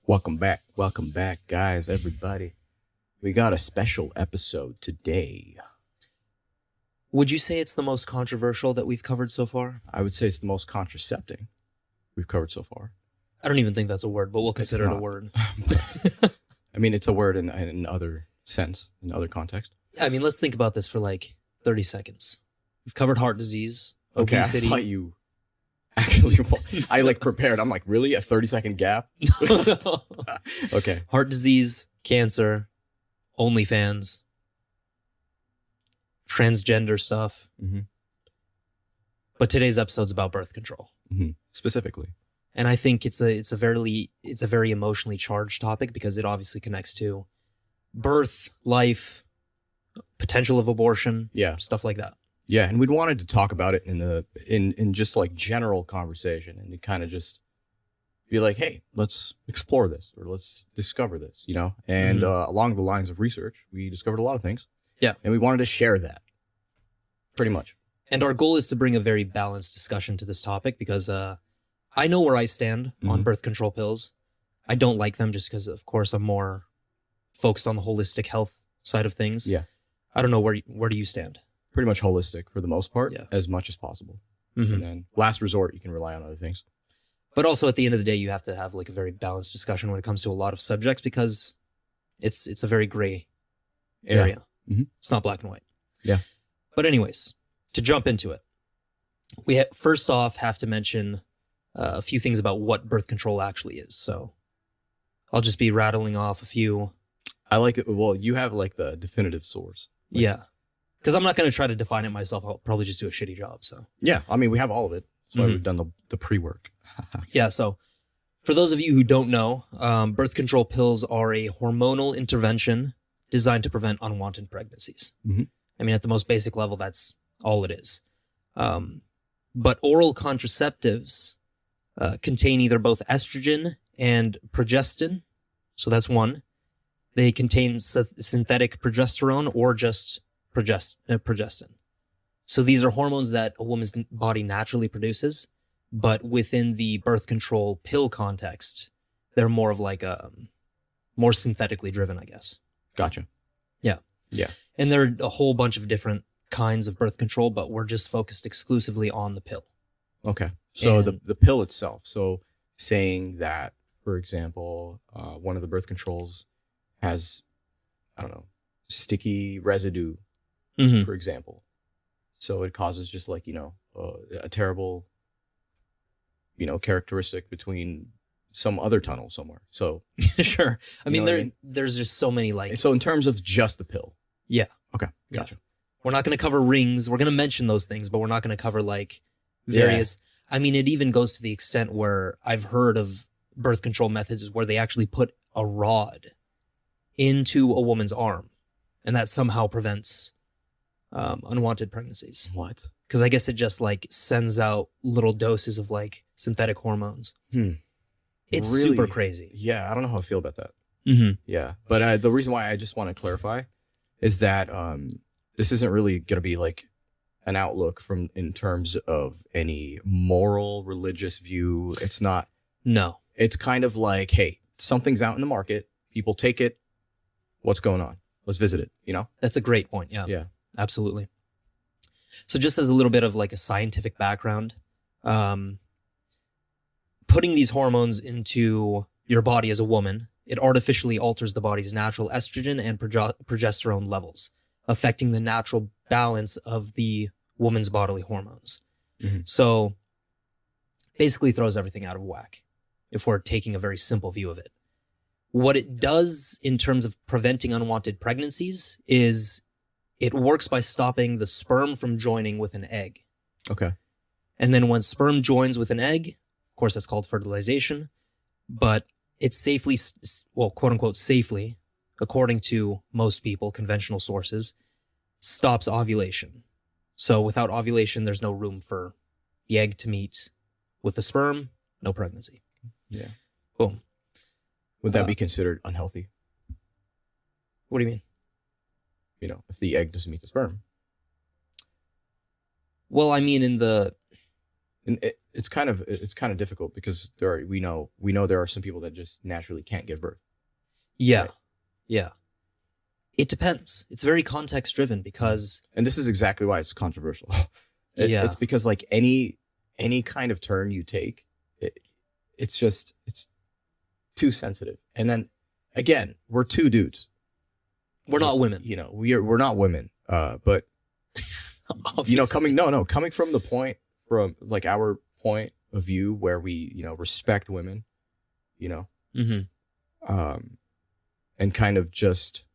Welcome back, guys, everybody. We got a special episode today. Would you say it's the most controversial that we've covered so far? I would say it's the most contracepting we've covered so far. I don't even think that's a word, but we'll consider it a word. I mean, it's a word in other sense, in other context. I mean, let's think about this for like 30 seconds. We've covered heart disease, obesity. I thought you actually, I prepared. I'm like, really? A 30-second gap? Okay. Heart disease, cancer, OnlyFans, transgender stuff. Mm-hmm. But today's episode's about birth control. Mm-hmm. Specifically. And I think it's a very emotionally charged topic because it obviously connects to birth, life, potential of abortion, stuff like that. Yeah, and we'd wanted to talk about it in just like general conversation and to kind of just be like, hey, let's explore this or let's discover this, you know? And along the lines of research, we discovered a lot of things. Yeah. And we wanted to share that pretty much. And our goal is to bring a very balanced discussion to this topic because I know where I stand on birth control pills. I don't like them just because, of course, I'm more focused on the holistic health side of things. Yeah. I don't know where do you stand? Pretty much holistic for the most part, as much as possible. Mm-hmm. And then last resort, you can rely on other things. But also at the end of the day, you have to have like a very balanced discussion when it comes to a lot of subjects because it's a very gray area. Yeah. Mm-hmm. It's not black and white. Yeah. But anyways, to jump into it, we first off have to mention a few things about what birth control actually is. So I'll just be rattling off a few. I like it. Well, you have like the definitive source. Yeah. Because I'm not going to try to define it myself. I'll probably just do a shitty job. So yeah, I mean, we have all of it. That's why we've done the pre-work. Yeah. So for those of you who don't know, birth control pills are a hormonal intervention designed to prevent unwanted pregnancies. Mm-hmm. I mean, at the most basic level, that's all it is. But oral contraceptives contain either both estrogen and progesterone. So that's one. They contain synthetic progesterone or just progestin. So these are hormones that a woman's body naturally produces, but within the birth control pill context, they're more of like more synthetically driven, I guess. Gotcha. Yeah. Yeah. And there are a whole bunch of different kinds of birth control, but we're just focused exclusively on the pill. Okay. So the pill itself. So saying that, for example, one of the birth controls has, I don't know, sticky residue, for example. So it causes just like, a terrible, characteristic between some other tunnel somewhere. So sure. I mean, there's just so many like. So in terms of just the pill. Yeah. Okay. Gotcha. Yeah. We're not going to cover rings. We're going to mention those things, but we're not going to cover like various. Yeah. I mean, it even goes to the extent where I've heard of birth control methods where they actually put a rod into a woman's arm, and that somehow prevents unwanted pregnancies. What? Because I guess it just like sends out little doses of like synthetic hormones. It's really super crazy. Yeah, I don't know how I feel about that. Mm-hmm. Yeah, but the reason why I just want to clarify is that this isn't really going to be like an outlook in terms of any moral, religious view. It's not. No. It's kind of like, hey, something's out in the market. People take it. What's going on? Let's visit it, That's a great point. Yeah. Yeah. Absolutely. So just as a little bit of like a scientific background, putting these hormones into your body as a woman, it artificially alters the body's natural estrogen and progesterone levels, affecting the natural balance of the woman's bodily hormones. Mm-hmm. So basically throws everything out of whack if we're taking a very simple view of it. What it does in terms of preventing unwanted pregnancies is it works by stopping the sperm from joining with an egg. Okay. And then when sperm joins with an egg, of course, that's called fertilization, but it safely, well, quote unquote, safely, according to most people, conventional sources, stops ovulation. So without ovulation, there's no room for the egg to meet with the sperm, no pregnancy. Yeah. Boom. Would that be considered unhealthy? What do you mean? If the egg doesn't meet the sperm. Well, I mean, it's kind of difficult because we know there are some people that just naturally can't give birth. Yeah. Right. Yeah. It depends. It's very context driven because, and this is exactly why it's controversial. yeah, It's because like any kind of turn you take, it's too sensitive. And then again, we're two dudes. we're not women. You know, we're not women. But you know, coming from the point, from like our point of view where we, you know, respect women, you know, and kind of just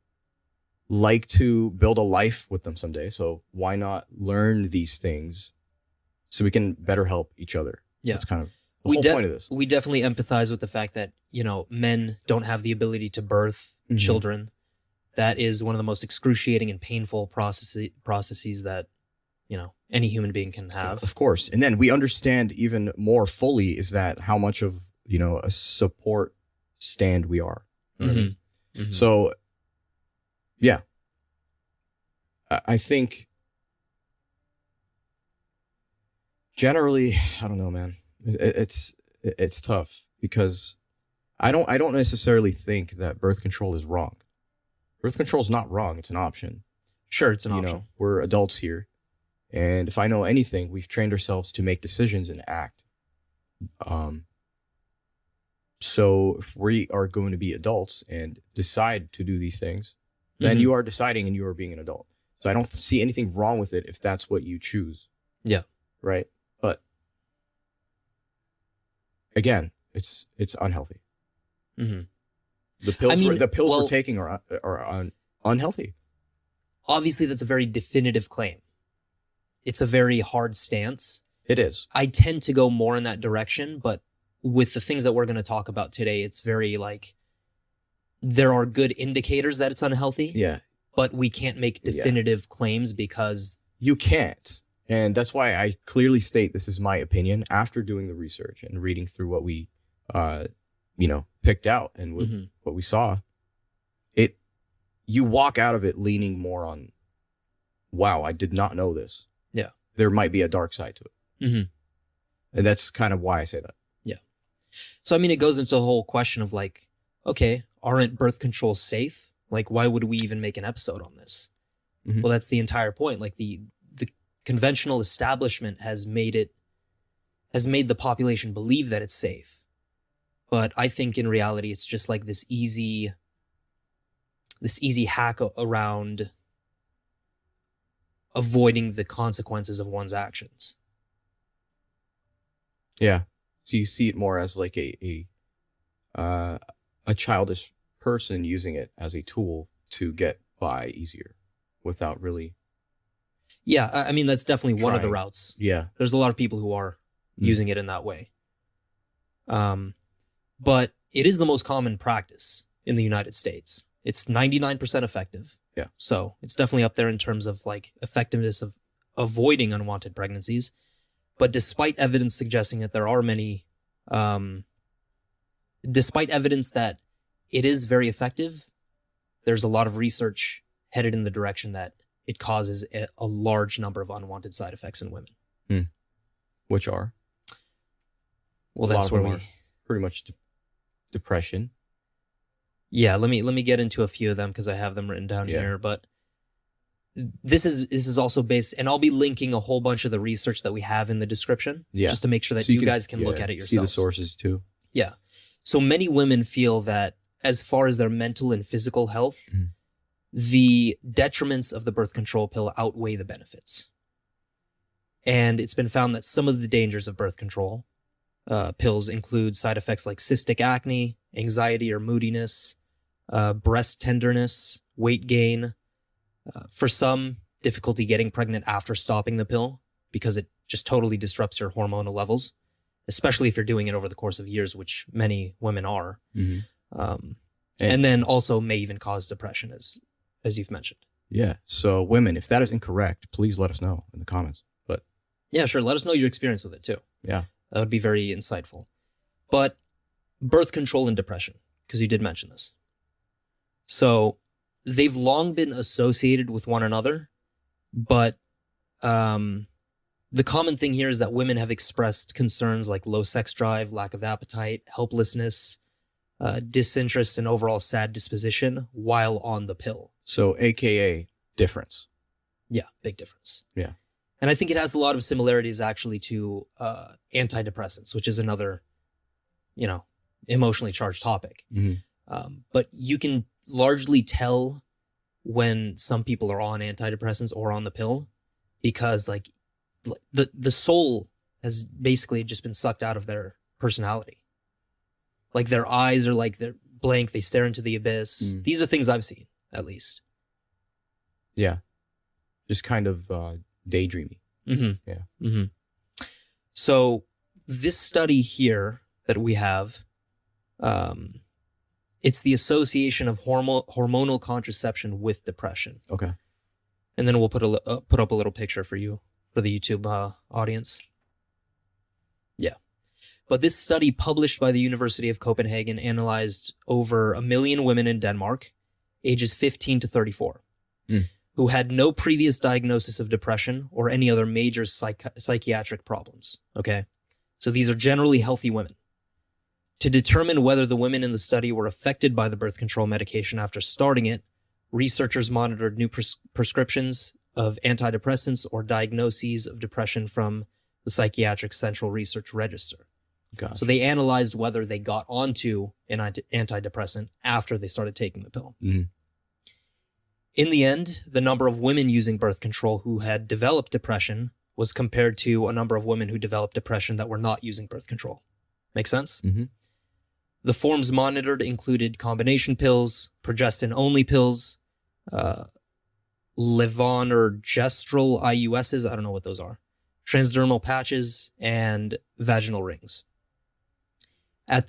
like to build a life with them someday. So why not learn these things so we can better help each other? Yeah. That's kind of the whole point of this. We definitely empathize with the fact that, you know, men don't have the ability to birth children. That is one of the most excruciating and painful processes that, you know, any human being can have. Of course. And then we understand even more fully is that how much of, you know, a support stand we are. You know what I mean? So, yeah, I think generally, I don't know, man. It's tough because I don't necessarily think that birth control is wrong. Birth control is not wrong. It's an option. Sure, it's an You option. know, we're adults here. And if I know anything, we've trained ourselves to make decisions and act. So if we are going to be adults and decide to do these things, then you are deciding and you are being an adult. So I don't see anything wrong with it if that's what you choose. Yeah. Right. But again, it's unhealthy. The pills we're taking are unhealthy. Obviously, that's a very definitive claim. It's a very hard stance. It is. I tend to go more in that direction, but with the things that we're going to talk about today, it's very like there are good indicators that it's unhealthy. Yeah. But we can't make definitive claims because you can't. And that's why I clearly state this is my opinion after doing the research and reading through what we, you know, picked out and what we saw. You walk out of it leaning more on, wow, I did not know this. Yeah. There might be a dark side to it. And that's kind of why I say that. Yeah. So, I mean, it goes into the whole question of like, okay, aren't birth controls safe? Like, why would we even make an episode on this? Well, that's the entire point. Like the conventional establishment has made the population believe that it's safe. But I think in reality, it's just like this easy hack around avoiding the consequences of one's actions. Yeah. So you see it more as like a childish person using it as a tool to get by easier without really. Yeah. I mean, that's definitely one of the routes. Yeah. There's a lot of people who are using it in that way. But it is the most common practice in the United States. It's 99% effective. Yeah. So it's definitely up there in terms of like effectiveness of avoiding unwanted pregnancies. But despite evidence suggesting that there are many, despite evidence that it is very effective, there's a lot of research headed in the direction that it causes a large number of unwanted side effects in women. Which are? Well, that's where we pretty much depression. Yeah, let me get into a few of them because I have them written down here. But this is also based, and I'll be linking a whole bunch of the research that we have in the description, just to make sure that you guys can look at it yourselves. See the sources too. Yeah. So many women feel that as far as their mental and physical health, the detriments of the birth control pill outweigh the benefits. And it's been found that some of the dangers of birth control pills include side effects like cystic acne, anxiety or moodiness, breast tenderness, weight gain. For some, difficulty getting pregnant after stopping the pill because it just totally disrupts your hormonal levels, especially if you're doing it over the course of years, which many women are. And then also may even cause depression, as you've mentioned. Yeah. So women, if that is incorrect, please let us know in the comments. But yeah, sure. Let us know your experience with it too. Yeah. That would be very insightful. But birth control and depression, because you did mention this. So they've long been associated with one another, but The common thing here is that women have expressed concerns like low sex drive, lack of appetite, helplessness, disinterest, and overall sad disposition while on the pill. So, AKA difference. Yeah, big difference. Yeah. And I think it has a lot of similarities actually to antidepressants, which is another, emotionally charged topic. But you can largely tell when some people are on antidepressants or on the pill because like the soul has basically just been sucked out of their personality. Like their eyes are like they're blank. They stare into the abyss. These are things I've seen, at least. Yeah. Just kind of daydreamy. Yeah. So this study here that we have, it's the association of hormonal contraception with depression. Okay. And then we'll put up a little picture for you, for the YouTube audience. Yeah. But this study published by the University of Copenhagen analyzed over 1 million women in Denmark, ages 15 to 34, who had no previous diagnosis of depression or any other major psychiatric problems. Okay. So these are generally healthy women. To determine whether the women in the study were affected by the birth control medication after starting it, researchers monitored new prescriptions of antidepressants or diagnoses of depression from the Psychiatric Central Research Register. Gotcha. So they analyzed whether they got onto an antidepressant after they started taking the pill. In the end, the number of women using birth control who had developed depression was compared to a number of women who developed depression that were not using birth control. Make sense? The forms monitored included combination pills, progestin-only pills, levonorgestrel IUSs, I don't know what those are, transdermal patches, and vaginal rings.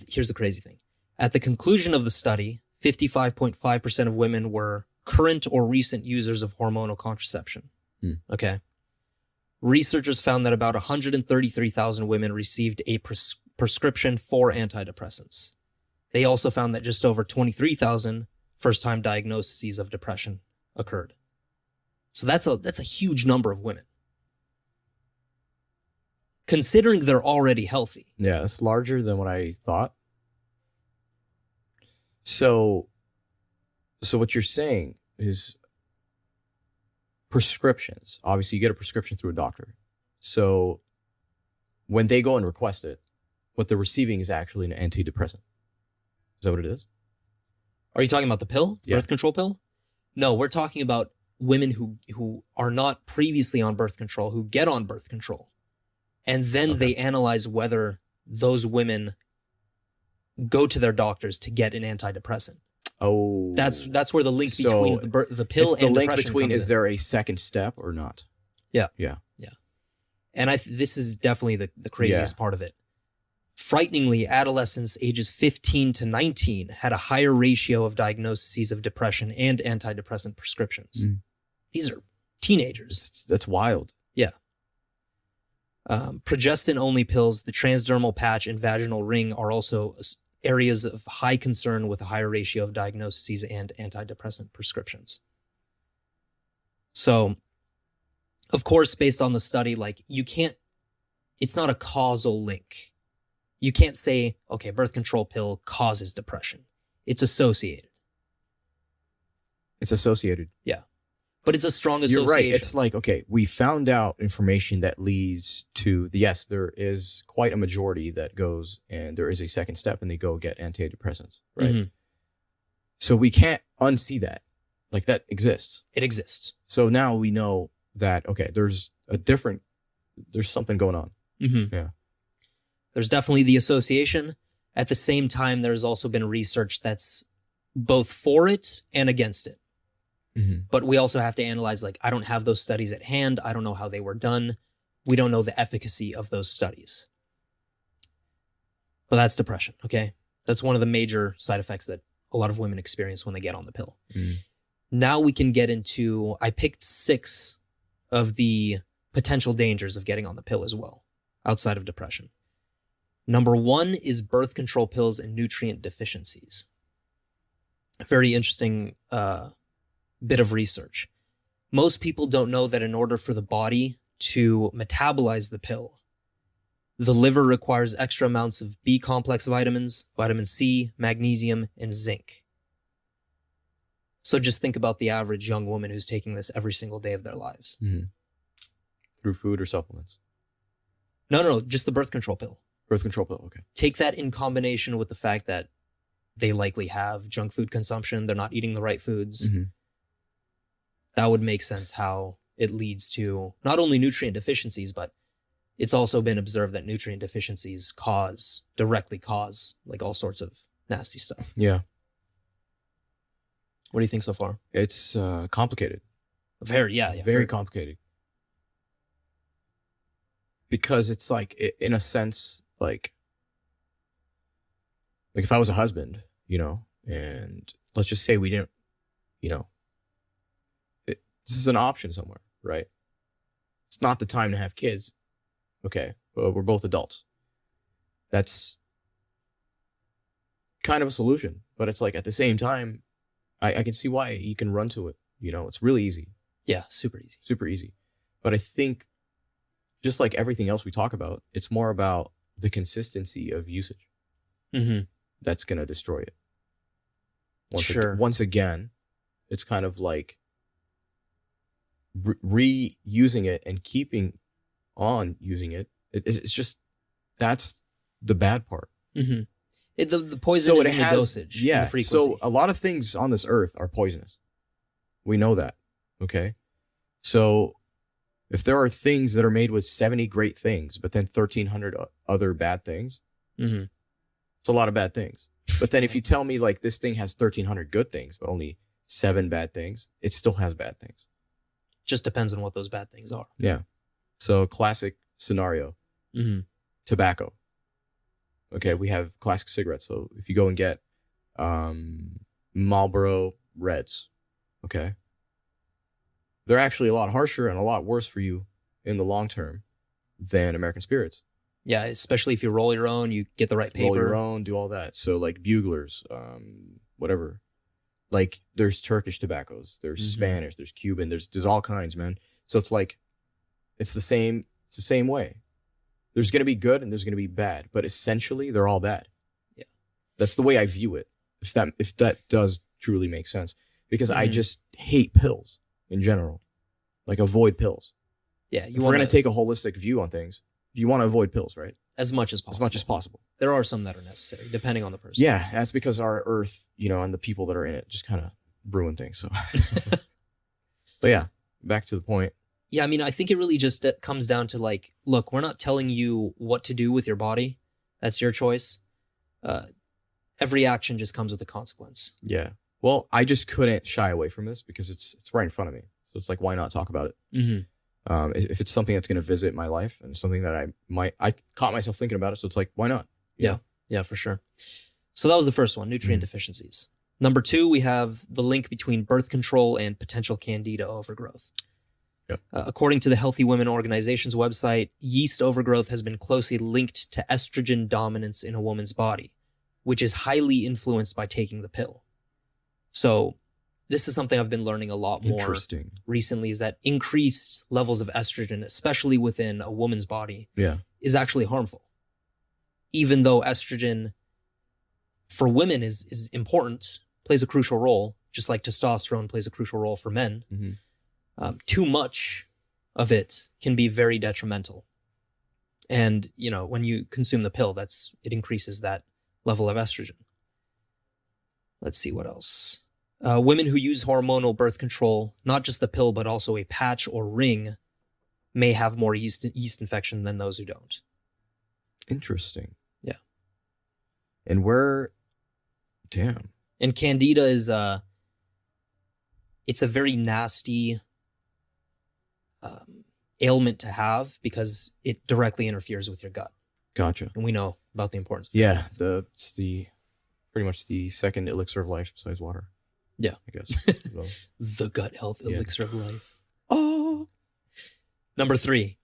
Here's the crazy thing. At the conclusion of the study, 55.5% of women were current or recent users of hormonal contraception. Okay. Researchers found that about 133,000 women received a prescription for antidepressants. They also found that just over 23,000 first-time diagnoses of depression occurred. So that's a huge number of women. Considering they're already healthy. Yeah, it's larger than what I thought. So what you're saying is prescriptions. Obviously, you get a prescription through a doctor. So when they go and request it, what they're receiving is actually an antidepressant. Is that what it is? Are you talking about the pill? Yeah. Birth control pill? No, we're talking about women who are not previously on birth control, who get on birth control. And then they analyze whether those women go to their doctors to get an antidepressant. Oh. That's where the link between the pill it's the and link depression between, comes is in. there a second step or not? Yeah. Yeah. And this is definitely the craziest part of it. Frighteningly, adolescents ages 15 to 19 had a higher ratio of diagnoses of depression and antidepressant prescriptions. These are teenagers. That's wild. Yeah. Progestin-only pills, the transdermal patch, and vaginal ring are also areas of high concern with a higher ratio of diagnoses and antidepressant prescriptions. So, of course, based on the study, it's not a causal link. You can't say, okay, birth control pill causes depression. It's associated. Yeah. But it's a strong association. You're right. It's like, okay, we found out information that leads to yes, there is quite a majority that goes and there is a second step and they go get antidepressants, right? So we can't unsee that. Like that exists. It exists. So now we know that, okay, there's something going on. Yeah. There's definitely the association. At the same time, there's also been research that's both for it and against it. But we also have to analyze, I don't have those studies at hand. I don't know how they were done. We don't know the efficacy of those studies. But that's depression, okay? That's one of the major side effects that a lot of women experience when they get on the pill. Now we can get into, I picked 6 of the potential dangers of getting on the pill as well, outside of depression. Number 1 is birth control pills and nutrient deficiencies. A very interesting bit of research. Most people don't know that in order for the body to metabolize the pill, the liver requires extra amounts of B complex vitamins, vitamin C, magnesium, and zinc. So just think about the average young woman who's taking this every single day of their lives. Mm-hmm. Through food or supplements? No, just the birth control pill. Birth control pill, okay. Take that in combination with the fact that they likely have junk food consumption. They're not eating the right foods. Mm-hmm. That would make sense how it leads to not only nutrient deficiencies, but it's also been observed that nutrient deficiencies directly cause like all sorts of nasty stuff. Yeah. What do you think so far? It's complicated. Very complicated. Because it's like, in a sense, like if I was a husband, and let's just say we didn't, this is an option somewhere, right? It's not the time to have kids. Okay, but we're both adults. That's kind of a solution, but it's like at the same time, I can see why you can run to it. It's really easy. Yeah, super easy. Super easy. But I think just like everything else we talk about, it's more about the consistency of usage. Mm-hmm. That's going to destroy it. Once again, it's kind of like reusing it and keeping on using it. It's just, that's the bad part. Mm-hmm. The poison is in the dosage, yeah. and the frequency. So a lot of things on this earth are poisonous. We know that. Okay. So if there are things that are made with 70 great things, but then 1,300 other bad things, mm-hmm. it's a lot of bad things. But then if you tell me like this thing has 1,300 good things, but only 7 bad things, it still has bad things. Just depends on what those bad things are. Yeah. So classic scenario, mm-hmm. tobacco. Okay, we have classic cigarettes. So if you go and get Marlboro Reds, okay, they're actually a lot harsher and a lot worse for you in the long term than American Spirits. Yeah, especially if you roll your own, you get the right paper. Roll your own, do all that. So like Buglers, whatever. Like there's Turkish tobaccos, there's mm-hmm. Spanish, there's Cuban, there's all kinds, man. So it's like, it's the same way. There's going to be good and there's going to be bad, but essentially they're all bad. Yeah. That's the way I view it. If that does truly make sense, because mm-hmm. I just hate pills in general. Like avoid pills. Yeah. We're going to take a holistic view on things. You want to avoid pills, right? As much as possible. There are some that are necessary, depending on the person. Yeah. That's because our earth, and the people that are in it just kind of ruin things. So, but yeah, back to the point. Yeah, I mean, I think it really just comes down to like, look, we're not telling you what to do with your body. That's your choice. Every action just comes with a consequence. Yeah. Well, I just couldn't shy away from this because it's right in front of me. So it's like, why not talk about it? Mm-hmm. If it's something that's going to visit my life and something that I caught myself thinking about it. So it's like, why not? Yeah, for sure. So that was the first one, nutrient mm-hmm. deficiencies. Number 2, we have the link between birth control and potential Candida overgrowth. Yep. According to the Healthy Women Organization's website, yeast overgrowth has been closely linked to estrogen dominance in a woman's body, which is highly influenced by taking the pill. So this is something I've been learning a lot more recently, is that increased levels of estrogen, especially within a woman's body, is actually harmful. Even though estrogen for women is important, plays a crucial role, just like testosterone plays a crucial role for men. Mm-hmm. Too much of it can be very detrimental. And, when you consume the pill, it increases that level of estrogen. Let's see what else. Women who use hormonal birth control, not just the pill, but also a patch or ring, may have more yeast infection than those who don't. Interesting. Yeah. And damn. And Candida is it's a very nasty ailment to have because it directly interferes with your gut. Gotcha. And we know about the importance of it. It's pretty much the second elixir of life besides water. Yeah. I guess. So. The gut health elixir of life. Oh. Number 3,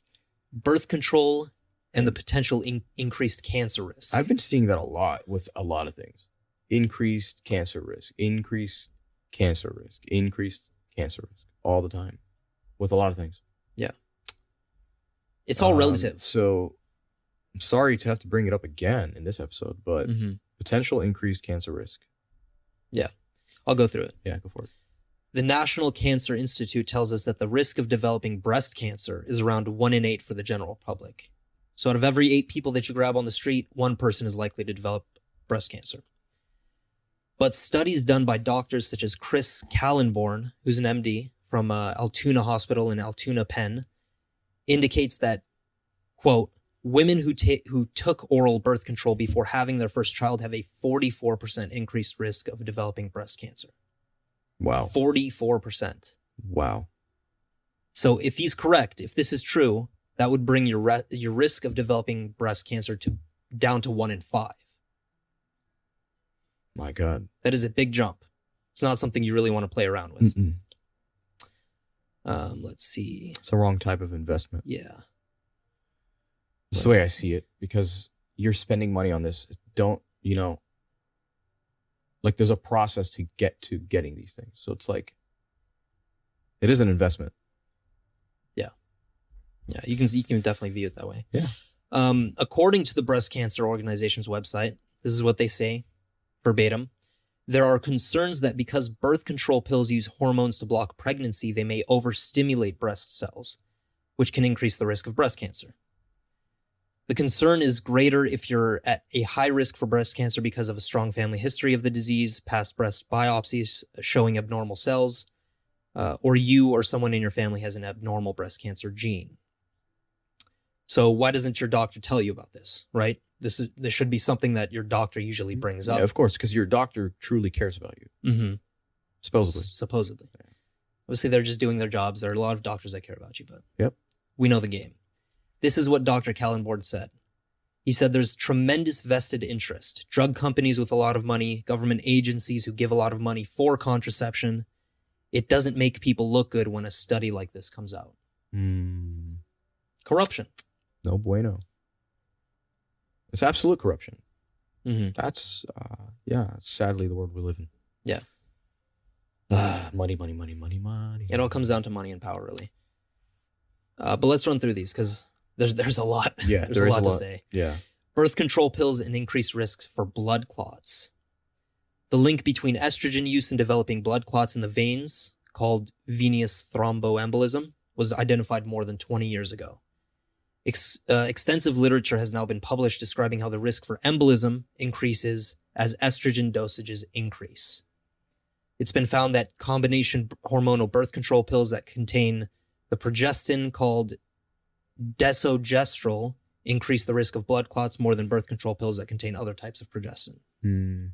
birth control and the potential increased cancer risk. I've been seeing that a lot with a lot of things. Increased cancer risk, increased cancer risk, increased cancer risk all the time with a lot of things. Yeah. It's all relative. So I'm sorry to have to bring it up again in this episode, but potential increased cancer risk. Yeah, I'll go through it. Yeah, go for it. The National Cancer Institute tells us that the risk of developing breast cancer is around 1 in 8 for the general public. So out of every 8 people that you grab on the street, 1 person is likely to develop breast cancer. But studies done by doctors such as Chris Kallenborn, who's an MD from Altoona Hospital in Altoona, Penn, indicates that, quote, women who took oral birth control before having their first child have a 44% increased risk of developing breast cancer. Wow. 44%. Wow. So if he's correct, if this is true, that would bring your risk of developing breast cancer down to 1 in 5. My God. That is a big jump. It's not something you really want to play around with. Let's see. It's the wrong type of investment. Yeah. That's the way I see it, because you're spending money on this. Don't, like there's a process to get to getting these things. So it's like, it is an investment. Yeah. Yeah, you can definitely view it that way. Yeah. According to the Breast Cancer Organization's website, this is what they say, verbatim. There are concerns that because birth control pills use hormones to block pregnancy, they may overstimulate breast cells, which can increase the risk of breast cancer. The concern is greater if you're at a high risk for breast cancer because of a strong family history of the disease, past breast biopsies showing abnormal cells, or you or someone in your family has an abnormal breast cancer gene. So why doesn't your doctor tell you about this, right? This should be something that your doctor usually brings up. Yeah, of course, because your doctor truly cares about you. Mm-hmm. Supposedly. Yeah. Obviously, they're just doing their jobs. There are a lot of doctors that care about you, but yep, we know the game. This is what Dr. Kallenborn said. He said there's tremendous vested interest. Drug companies with a lot of money, government agencies who give a lot of money for contraception. It doesn't make people look good when a study like this comes out. Corruption. No bueno. It's absolute corruption. Mm-hmm. That's, sadly the world we live in. Yeah. Money. It all comes down to money and power, really. But let's run through these because there's a lot. Yeah, there's a lot to say. Yeah. Birth control pills and increased risk for blood clots. The link between estrogen use and developing blood clots in the veins, called venous thromboembolism, was identified more than 20 years ago. Extensive literature has now been published describing how the risk for embolism increases as estrogen dosages increase. It's been found that combination hormonal birth control pills that contain the progestin called desogestrel increase the risk of blood clots more than birth control pills that contain other types of progestin. And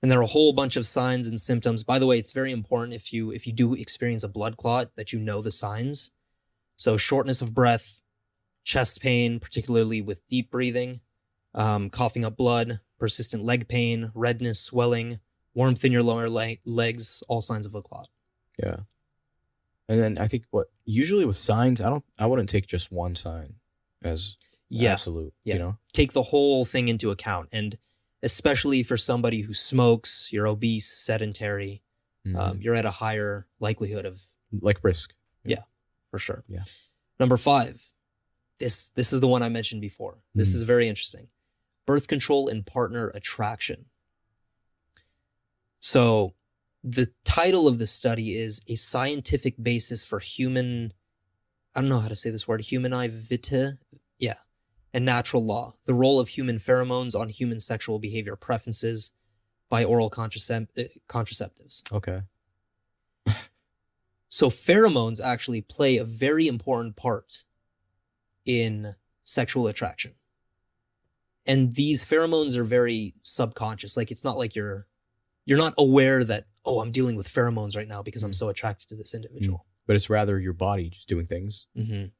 there are a whole bunch of signs and symptoms. By the way, it's very important if you do experience a blood clot that you know the signs. So shortness of breath, chest pain, particularly with deep breathing, coughing up blood, persistent leg pain, redness, swelling, warmth in your lower legs, all signs of a clot. Yeah. And then I think usually with signs, I wouldn't take just one sign as absolute, Take the whole thing into account. And especially for somebody who smokes, you're obese, sedentary, you're at a higher likelihood of risk. Yeah, for sure. Yeah. Number 5, this is the one I mentioned before. This is very interesting. Birth control and partner attraction. So the title of the study is A Scientific Basis for Human, I don't know how to say this word, humani vitae, and natural law, the role of human pheromones on human sexual behavior preferences by oral contraceptives. Okay. So pheromones actually play a very important part in sexual attraction. And these pheromones are very subconscious. Like, it's not like you're not aware that, oh, I'm dealing with pheromones right now because I'm so attracted to this individual. But it's rather your body just doing things in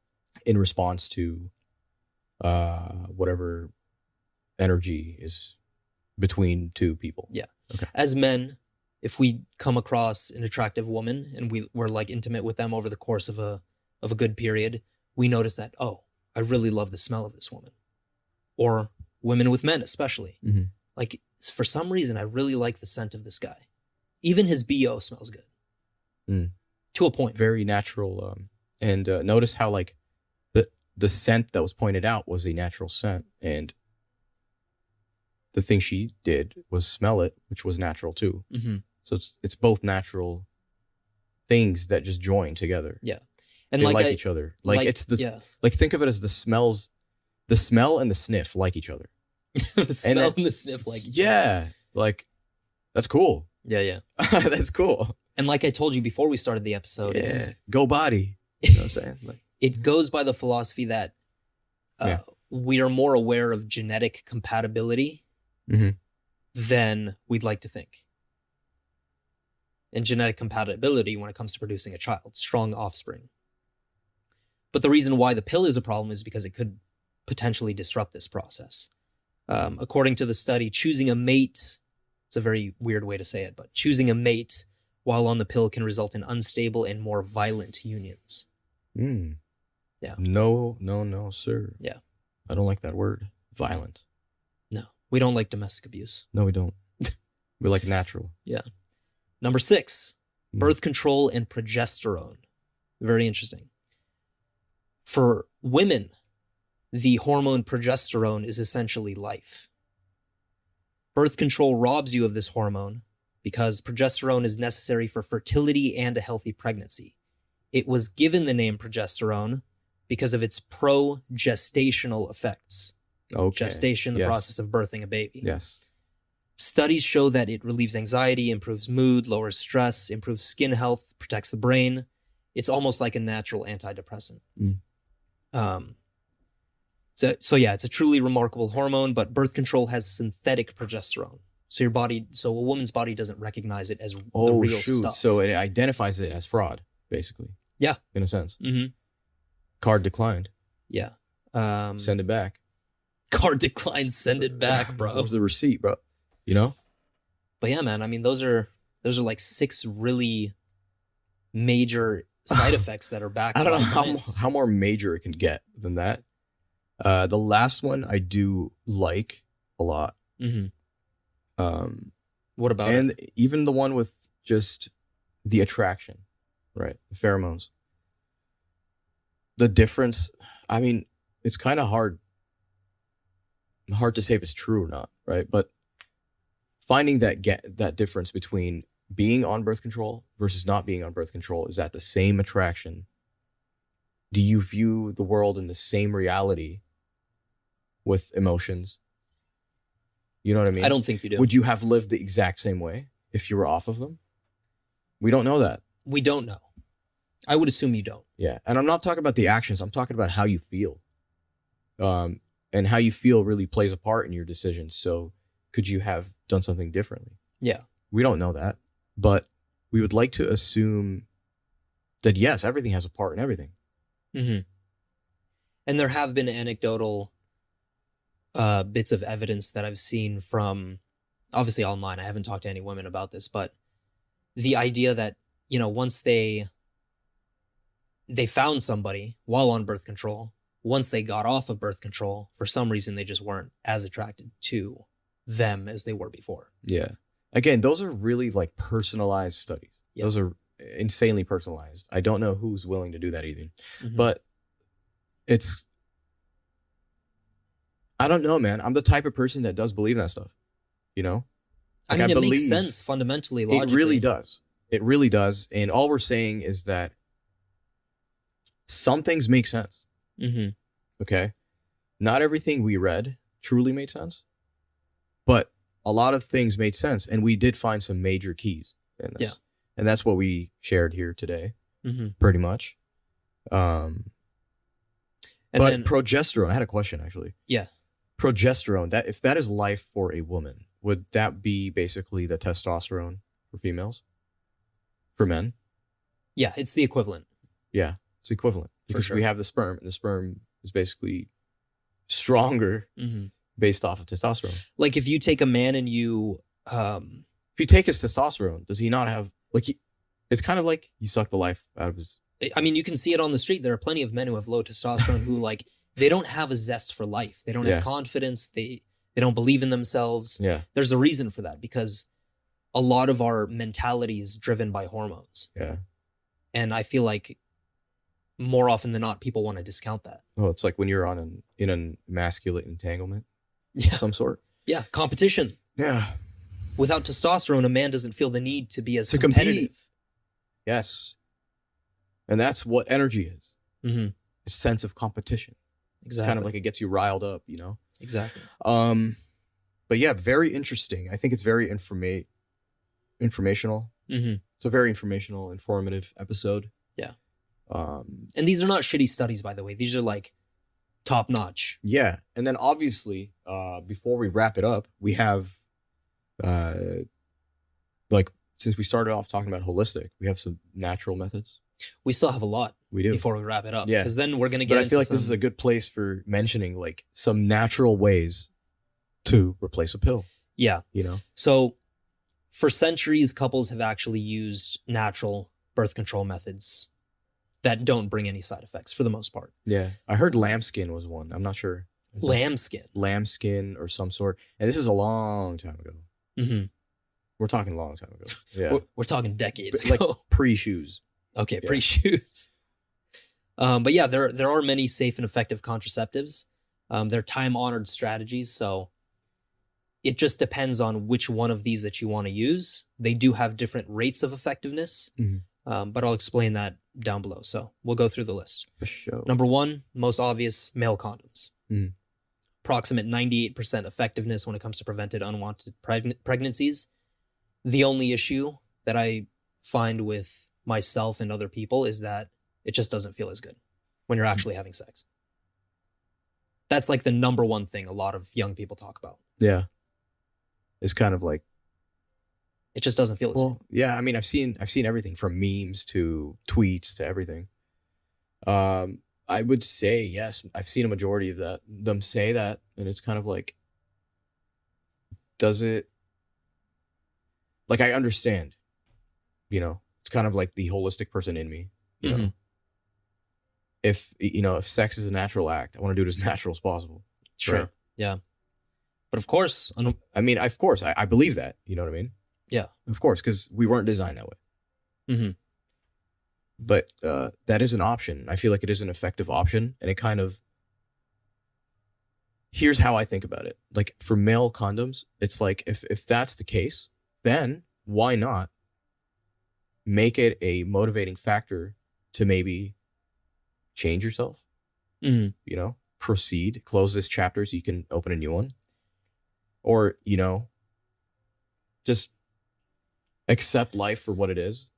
response to whatever energy is between two people. Yeah. Okay. As men, if we come across an attractive woman and we're like intimate with them over the course of a good period, we notice that, oh, I really love the smell of this woman. Or women with men especially. Like, for some reason, I really like the scent of this guy. Even his BO smells good. To a point. Very natural. And notice how, like, the scent that was pointed out was a natural scent, and the thing she did was smell it, which was natural too. Mm-hmm. So it's both natural things that just join together. Yeah. And they like each other. Like it's the yeah. like think of it as the smell and the sniff like each other. The smell and the sniff like each yeah, other. like that's cool. Yeah. That's cool. And like I told you before we started the episode, it's go body. You know what I'm saying? Like, it goes by the philosophy that we are more aware of genetic compatibility than we'd like to think. And genetic compatibility when it comes to producing a child, strong offspring. But the reason why the pill is a problem is because it could potentially disrupt this process. According to the study, choosing a mate, it's a very weird way to say it, but choosing a mate while on the pill can result in unstable and more violent unions. Yeah. No, sir. Yeah. I don't like that word. Violent. No, we don't like domestic abuse. No, we don't. We like natural. Yeah. Number 6, birth control and progesterone. Very interesting. For women, the hormone progesterone is essentially life. Birth control robs you of this hormone because progesterone is necessary for fertility and a healthy pregnancy. It was given the name progesterone because of its progestational effects. Okay. Gestation, the process of birthing a baby. Yes. Studies show that it relieves anxiety, improves mood, lowers stress, improves skin health, protects the brain. It's almost like a natural antidepressant. So yeah, it's a truly remarkable hormone, but birth control has synthetic progesterone. So a woman's body doesn't recognize it as the real stuff. So it identifies it as fraud, basically. Yeah. In a sense. Mm-hmm. Card declined. Yeah. Send it back. Card declined, send it back, bro. Where's the receipt, bro? You know? But yeah, man, I mean, those are like 6 really major side effects that are backed by science. How more major it can get than that. The last one I do like a lot. What about and it? Even the one with just the attraction, right? The pheromones. The difference, I mean, it's kind of hard to say if it's true or not, right? But finding that difference between being on birth control versus not being on birth control, is that the same attraction? Do you view the world in the same reality with emotions? You know what I mean? I don't think you do. Would you have lived the exact same way if you were off of them? We don't know that. We don't know. I would assume you don't. Yeah. And I'm not talking about the actions. I'm talking about how you feel. And how you feel really plays a part in your decisions. So could you have done something differently? Yeah. We don't know that. But we would like to assume that, yes, everything has a part in everything. And there have been anecdotal bits of evidence that I've seen from, obviously online. I haven't talked to any women about this, but the idea that, once they found somebody while on birth control, once they got off of birth control, for some reason, they just weren't as attracted to them as they were before. Yeah. Again, those are really like personalized studies. Yep. Those are insanely personalized. I don't know who's willing to do that either. But I don't know, man. I'm the type of person that does believe in that stuff. Like, I mean, it makes sense fundamentally, logically. It really does. It really does. And all we're saying is that some things make sense. Okay? Not everything we read truly made sense, but a lot of things made sense. And we did find some major keys in this. Yeah. And that's what we shared here today, pretty much. But progesterone, I had a question actually. Yeah. Progesterone, that if that is life for a woman, would that be basically the testosterone for females? For men? Yeah, it's the equivalent. Yeah, it's equivalent. Because we have the sperm, and the sperm is basically stronger based off of testosterone. Like if you take a man and you... if you take his testosterone, does he not have... it's kind of like you suck the life out of his... I mean, you can see it on the street. There are plenty of men who have low testosterone who they don't have a zest for life. They don't have confidence. They don't believe in themselves. Yeah. There's a reason for that because a lot of our mentality is driven by hormones. Yeah. And I feel like more often than not, people want to discount that. Oh, it's like when you're in an masculine entanglement Yeah. of some sort. Yeah. Competition. Yeah. Without testosterone, a man doesn't feel the need to be as To competitive. compete. Yes. And that's what energy is. Mm-hmm. A sense of competition. Exactly. It's kind of like it gets you riled up, you know? Exactly. But yeah, very interesting. I think it's very informational. Mm-hmm. It's a very informational, informative episode. Yeah. Um, And these are not shitty studies, by the way. These are like top notch. yeah. And then obviously, before we wrap it up, we have, like, since we started off talking about holistic, we have some natural methods. We still have a lot We do. before we wrap it up. Yeah. Because then we're going to get But I into feel like this is a good place for mentioning like some natural ways to replace a pill, Yeah. you know? So for centuries, couples have actually used natural birth control methods that don't bring any side effects for the most part. Yeah. I heard lambskin was one. I'm not sure. Is that Lambskin. lambskin or some sort. And this is a long time ago. Mm-hmm. We're talking a long time ago. Yeah. We're talking decades Like ago. pre-shoes. Okay, Yeah. pre-shoes. But yeah, there are many safe and effective contraceptives. They're time-honored strategies, so it just depends on which one of these that you want to use. They do have different rates of effectiveness, but I'll explain that down below. So we'll go through the list. For sure. Number one, most obvious, male condoms. Mm. Approximate 98% effectiveness when it comes to prevented unwanted pregnancies. The only issue that I find with myself and other people is that it just doesn't feel as good when you're actually having sex. That's like the number one thing a lot of young people talk about. Yeah. It's kind of like, It just doesn't feel as good. well, yeah, I mean, I've seen everything from memes to tweets to everything. I would say, yes, I've seen a majority of them say that, and it's kind of like, does it, like, I understand, you know, it's kind of like the holistic person in me, you know, if sex is a natural act, I want to do it as natural as possible. Sure. Right? Yeah. But of course, I mean, of course, I believe that, you know what I mean? Yeah. Of course, because we weren't designed that way. Mm-hmm. But that is an option. I feel like it is an effective option. And it kind of, here's how I think about it. Like for male condoms, it's like, if that's the case, then why not make it a motivating factor to maybe change yourself? Mm-hmm. You know, proceed, close this chapter so you can open a new one. Or, you know, just accept life for what it is.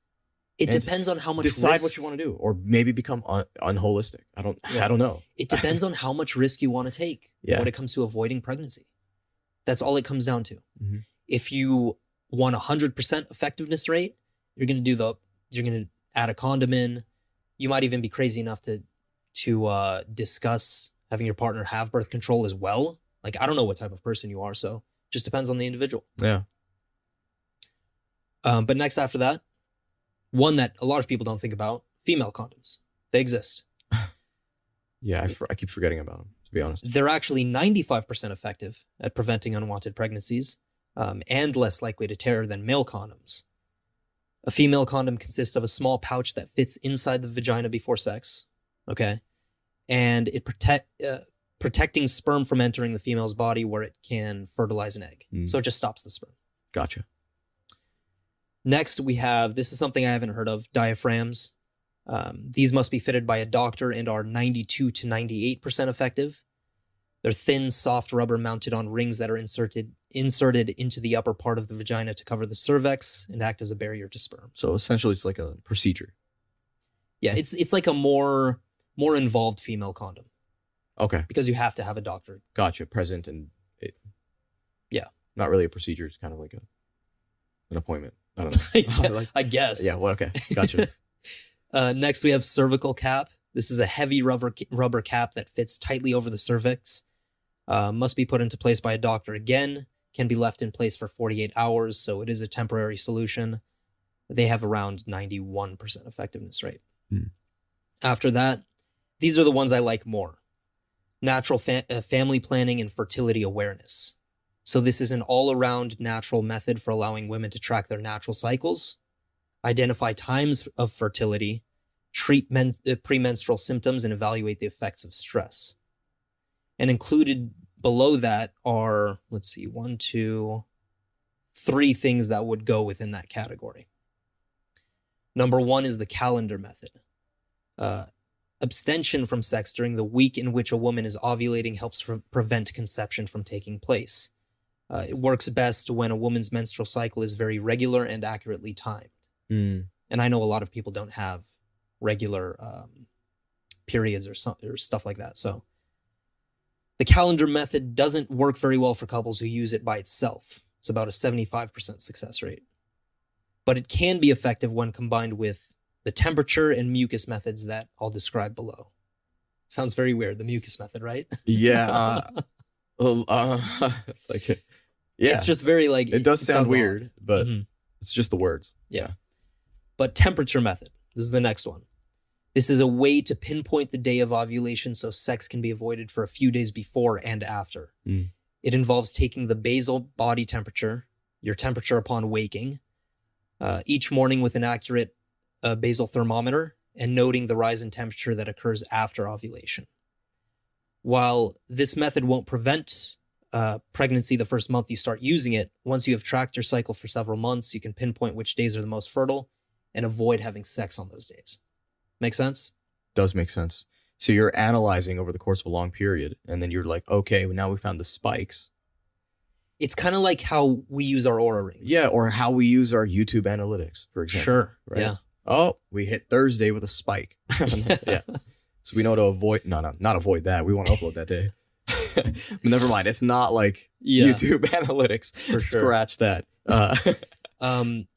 It And depends on how much decide risk, what you want to do, or maybe become unholistic. I don't know. It depends on how much risk you want to take when it comes to avoiding pregnancy. That's all it comes down to. Mm-hmm. If you want 100% effectiveness rate, you're going to add a condom in. You might even be crazy enough to discuss having your partner have birth control as well. Like, I don't know what type of person you are, so just depends on the individual. Yeah. But next after that, one that a lot of people don't think about, female condoms. They exist. Yeah, I keep forgetting about them, to be honest. They're actually 95% effective at preventing unwanted pregnancies, and less likely to tear than male condoms. A female condom consists of a small pouch that fits inside the vagina before sex, okay? And it protecting sperm from entering the female's body where it can fertilize an egg. So it just stops the sperm. Gotcha. Next, we have, this is something I haven't heard of, diaphragms. These must be fitted by a doctor and are 92 to 98% effective. They're thin, soft rubber mounted on rings that are inserted into the upper part of the vagina to cover the cervix and act as a barrier to sperm. So essentially, it's like a procedure. Yeah, it's like a more involved female condom Okay, because you have to have a doctor. gotcha. Present and Yeah. not really a procedure. It's kind of like an appointment. I don't know. I guess. Yeah. Well, okay. Gotcha. Next, we have cervical cap. This is a heavy rubber cap that fits tightly over the cervix. Must be put into place by a doctor again. Can be left in place for 48 hours, so it is a temporary solution. They have around 91% effectiveness rate. After that, these are the ones I like more. Natural family planning and fertility awareness. So this is an all-around natural method for allowing women to track their natural cycles, identify times of fertility, treat premenstrual symptoms, and evaluate the effects of stress. And included below that are, let's see, 1, 2, 3 things that would go within that category. Number 1 is the calendar method. Abstention from sex during the week in which a woman is ovulating helps prevent conception from taking place. It works best when a woman's menstrual cycle is very regular and accurately timed. Mm. And I know a lot of people don't have regular periods or stuff like that. So the calendar method doesn't work very well for couples who use it by itself. It's about a 75% success rate. But it can be effective when combined with the temperature and mucus methods that I'll describe below. Sounds very weird, the mucus method, right? Yeah. Like, yeah. It's just very like... It does sound weird, odd. but it's just the words. Yeah. But temperature method, this is the next one. This is a way to pinpoint the day of ovulation so sex can be avoided for a few days before and after. Mm. It involves taking the basal body temperature, your temperature upon waking, each morning with an accurate basal thermometer, and noting the rise in temperature that occurs after ovulation. While this method won't prevent pregnancy the first month you start using it, once you have tracked your cycle for several months, you can pinpoint which days are the most fertile and avoid having sex on those days. Make sense? Does make sense. So you're analyzing over the course of a long period, and then you're like, okay, well, now we found the spikes. It's kind of like how we use our Oura rings. Yeah, or how we use our YouTube analytics, for example. Sure. Right? Yeah. Oh, we hit Thursday with a spike. Yeah. So we know to avoid, not avoid that. We want to upload that day. But never mind. It's not like YouTube analytics. For sure. Scratch that.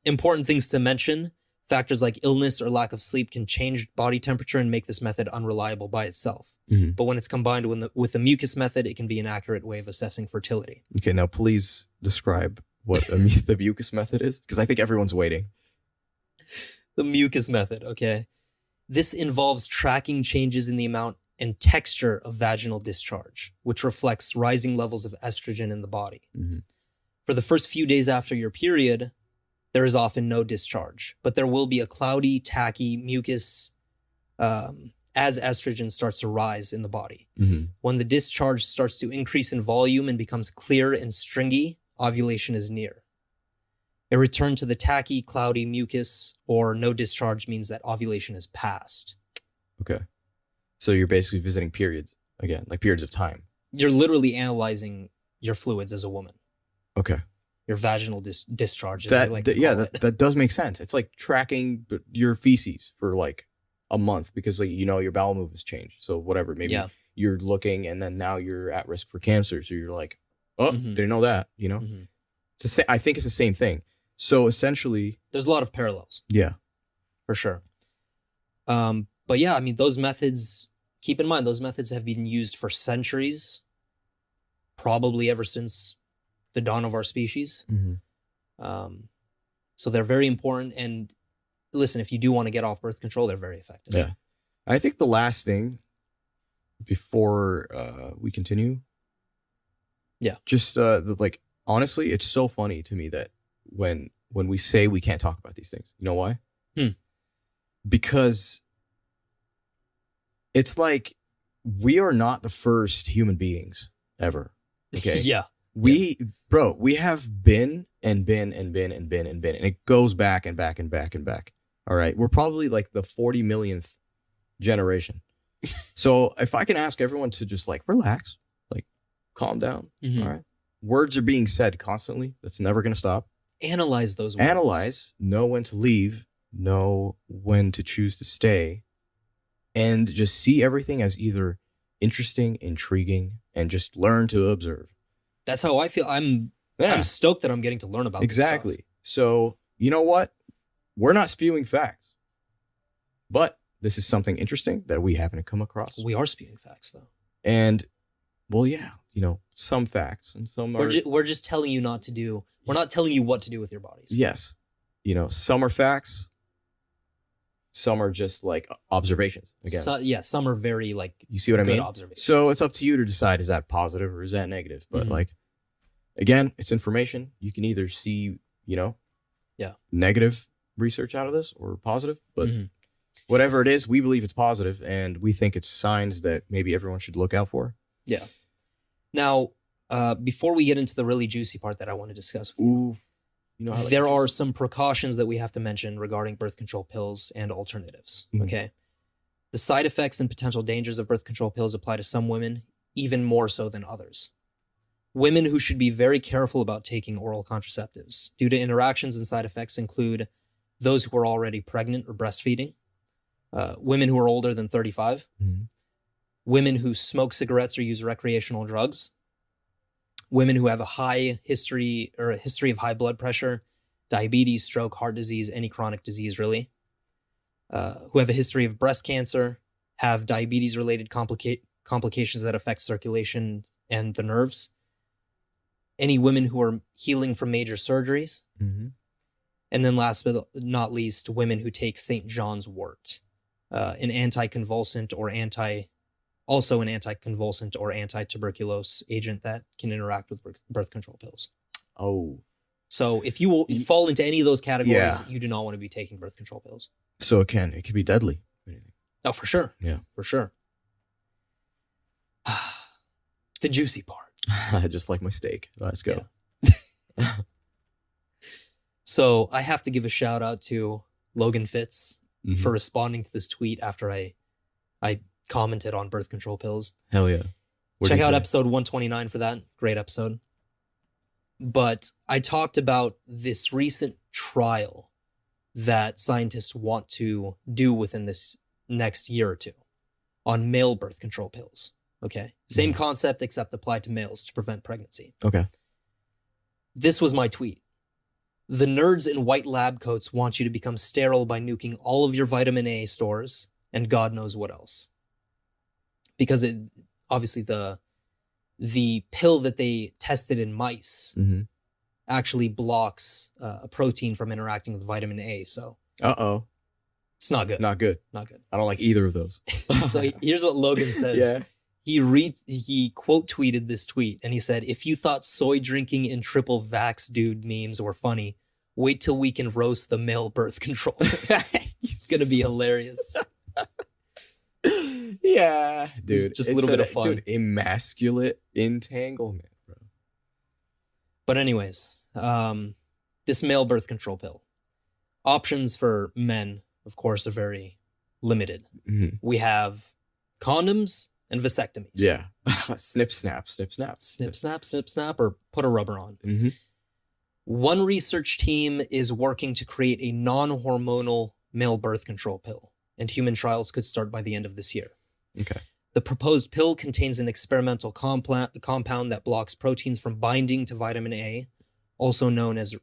Important things to mention. Factors like illness or lack of sleep can change body temperature and make this method unreliable by itself. Mm-hmm. But when it's combined with the mucus method, it can be an accurate way of assessing fertility. Okay, now please describe what the mucus method is, because I think everyone's waiting. The mucus method, okay. This involves tracking changes in the amount and texture of vaginal discharge, which reflects rising levels of estrogen in the body. Mm-hmm. For the first few days after your period, there is often no discharge, but there will be a cloudy, tacky mucus as estrogen starts to rise in the body. Mm-hmm. When the discharge starts to increase in volume and becomes clear and stringy, ovulation is near. A return to the tacky, cloudy mucus or no discharge means that ovulation is past. Okay. So you're basically visiting periods again, like periods of time. You're literally analyzing your fluids as a woman. Okay. Your vaginal discharge. That does make sense. It's like tracking your feces for like a month because like, your bowel movements change. So whatever, maybe you're looking and then now you're at risk for cancer. So you're like, didn't know that, Mm-hmm. I think it's the same thing. So essentially, there's a lot of parallels. Yeah, for sure. But yeah, I mean, those methods, keep in mind, those methods have been used for centuries, probably ever since the dawn of our species. Mm-hmm. So they're very important. And listen, if you do want to get off birth control, they're very effective. Yeah. I think the last thing before we continue. Yeah. Just honestly, it's so funny to me that when we say we can't talk about these things, you know why? Because it's like we are not the first human beings ever. Okay. Yeah. We have been and it goes back and back and back and back. All right. We're probably like the 40 millionth generation. So if I can ask everyone to just like relax, like calm down. Mm-hmm. All right. Words are being said constantly. That's never going to stop. Analyze those words. Analyze, know when to leave, know when to choose to stay, and just see everything as either interesting, intriguing, and just learn to observe. That's how I feel. I'm stoked that I'm getting to learn about exactly. This stuff. So, you know what? We're not spewing facts, but this is something interesting that we happen to come across. We are spewing facts, though. And, well, yeah, some facts and some are... We're just telling you not to do... We're not telling you what to do with your bodies. Yes. Some are facts. Some are just like observations. Again. Some are very like... You see what I mean? Observations. So it's up to you to decide, is that positive or is that negative? But again, it's information. You can either see, negative research out of this or positive. But Whatever it is, we believe it's positive, and we think it's signs that maybe everyone should look out for. Yeah. Now, before we get into the really juicy part that I want to discuss with you, Ooh, you know how there are some precautions that we have to mention regarding birth control pills and alternatives. Mhm. Okay. The side effects and potential dangers of birth control pills apply to some women, even more so than others. Women who should be very careful about taking oral contraceptives due to interactions and side effects include those who are already pregnant or breastfeeding, women who are older than 35, Mhm. women who smoke cigarettes or use recreational drugs, women who have a history of high blood pressure, diabetes, stroke, heart disease, any chronic disease really, who have a history of breast cancer, have diabetes-related complications that affect circulation and the nerves, any women who are healing from major surgeries, Mhm. and then last but not least, women who take St. John's wort, an anticonvulsant or anti-tuberculose agent that can interact with birth control pills. Oh, So if you fall into any of those categories, Yeah. you do not want to be taking birth control pills. so it can be deadly. Oh, for sure. Yeah. For sure. The juicy part. Just like my steak. Let's go. So I have to give a shout out to Logan Fitz Mhm. for responding to this tweet after I commented on birth control pills. Hell yeah. What Check did he out say? episode 129 for that. Great episode. But I talked about this recent trial that scientists want to do within this next year or two on male birth control pills. Okay. Same Mhm. concept, except applied to males to prevent pregnancy. Okay. This was my tweet. The nerds in white lab coats want you to become sterile by nuking all of your vitamin A stores and God knows what else. Because obviously the pill that they tested in mice Mm-hmm. actually blocks a protein from interacting with vitamin A. So Uh-oh. it's not good. Not good. Not good. I don't like either of those. So here's what Logan says. Yeah. He quote tweeted this tweet and he said, "If you thought soy drinking and triple vax dude memes were funny, wait till we can roast the male birth control." It's gonna be hilarious. Yeah, dude. Just a little bit of fun. Dude, emasculate entanglement, bro. But anyways, this male birth control pill. Options for men, of course, are very limited. Mhm. We have condoms and vasectomies. Yeah. Snip, snap, snip, snap. Snip, snap, or put a rubber on. Mm-hmm. One research team is working to create a non-hormonal male birth control pill, and human trials could start by the end of this year. Okay. The proposed pill contains an experimental compound that blocks proteins from binding to vitamin A, also known as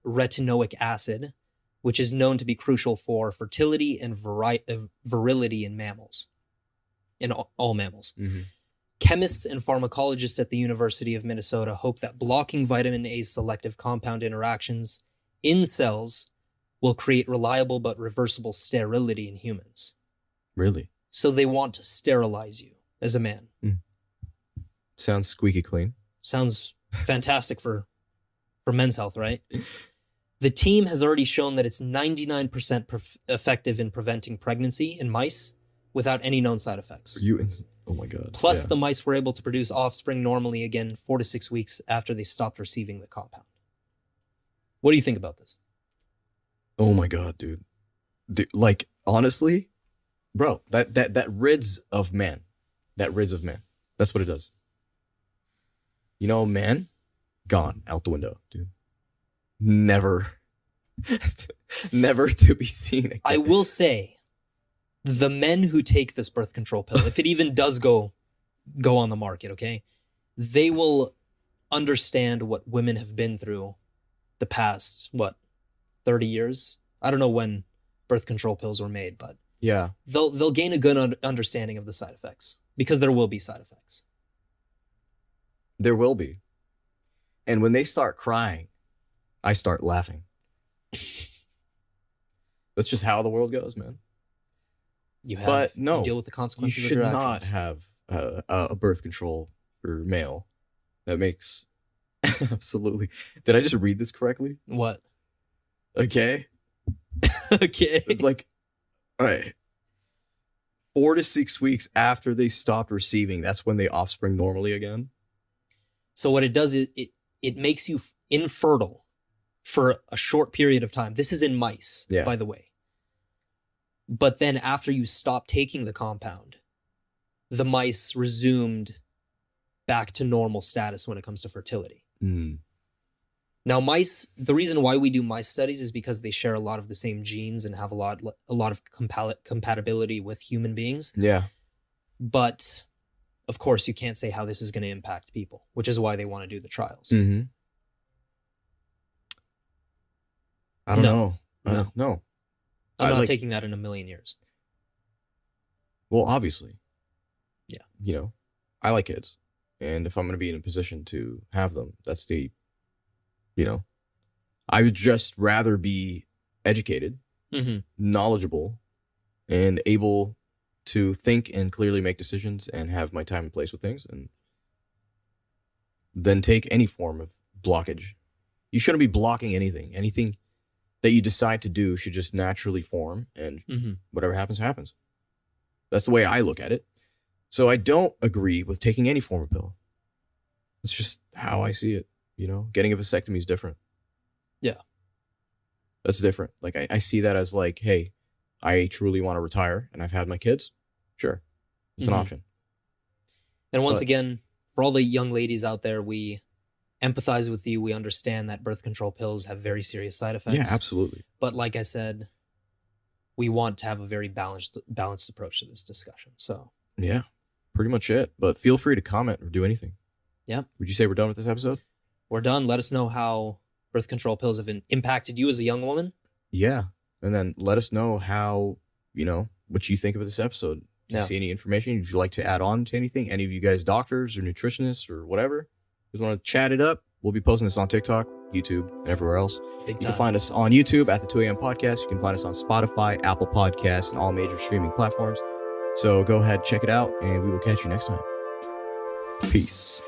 retinoic acid, which is known to be crucial for fertility and virility in mammals, in all mammals. Mm-hmm. Chemists and pharmacologists at the University of Minnesota hope that blocking vitamin A's selective compound interactions in cells will create reliable but reversible sterility in humans. Really? So they want to sterilize you as a man. Sounds squeaky clean. Sounds fantastic for men's health, right? The team has already shown that it's 99% effective in preventing pregnancy in mice without any known side effects. Oh my God. Plus, Yeah. the mice were able to produce offspring normally again 4 to 6 weeks after they stopped receiving the compound. What do you think about this? Oh my God, dude. Like, honestly, bro, that rids of man. That rids of man. That's what it does. You know, man, gone out the window, dude. Never to be seen again. I will say, the men who take this birth control pill, if it even does go on the market, okay, they will understand what women have been through the past, 30 years? I don't know when birth control pills were made, but Yeah. they'll gain a good understanding of the side effects, because there will be side effects. There will be. And when they start crying, I start laughing. That's just how the world goes, man. You deal with the You consequences should of your not actions. have a birth control for male. That makes absolutely. Did I just read this correctly? What? Okay. Okay. Like, All right. 4 to 6 weeks after they stopped receiving, that's when they offspring normally again. So what it does is it makes you infertile for a short period of time. This is in mice, by the way. But then after you stop taking the compound, the mice resumed back to normal status when it comes to fertility. Mm. Now, mice, the reason why we do mice studies is because they share a lot of the same genes and have a lot of compatibility with human beings. Yeah. But of course, you can't say how this is going to impact people, which is why they want to do the trials. Mm-hmm. I don't know. No. I'm not taking that in a million years. Well, obviously. Yeah. You know, I like kids. And if I'm going to be in a position to have them, that's the, you know, I would just rather be educated, knowledgeable, and able to think and clearly make decisions and have my time and place with things, and then take any form of blockage. You shouldn't be blocking anything. Anything that you decide to do should just naturally form, and whatever happens, happens. That's the way I look at it. So I don't agree with taking any form of pill. It's just how I see it. You know, getting a vasectomy is different. Yeah. That's different. Like, I see that as like, hey, I truly want to retire and I've had my kids. Sure. It's an option. And once again, for all the young ladies out there, we empathize with you. We understand that birth control pills have very serious side effects. Yeah, absolutely. But like I said, we want to have a very balanced approach to this discussion. So yeah, pretty much it. But feel free to comment or do anything. Yeah. Would you say we're done with this episode? We're done. Let us know how birth control pills have impacted you as a young woman. Yeah. And then let us know how, you know, what you think of this episode. Do you see any information? If you'd like to add on to anything, any of you guys doctors or nutritionists or whatever, just want to chat it up, we'll be posting this on TikTok, YouTube, and everywhere else. Big time. You can find us on YouTube at the 2 a.m. podcast. You can find us on Spotify, Apple Podcasts, and all major streaming platforms. So go ahead, check it out, and we will catch you next time. Peace.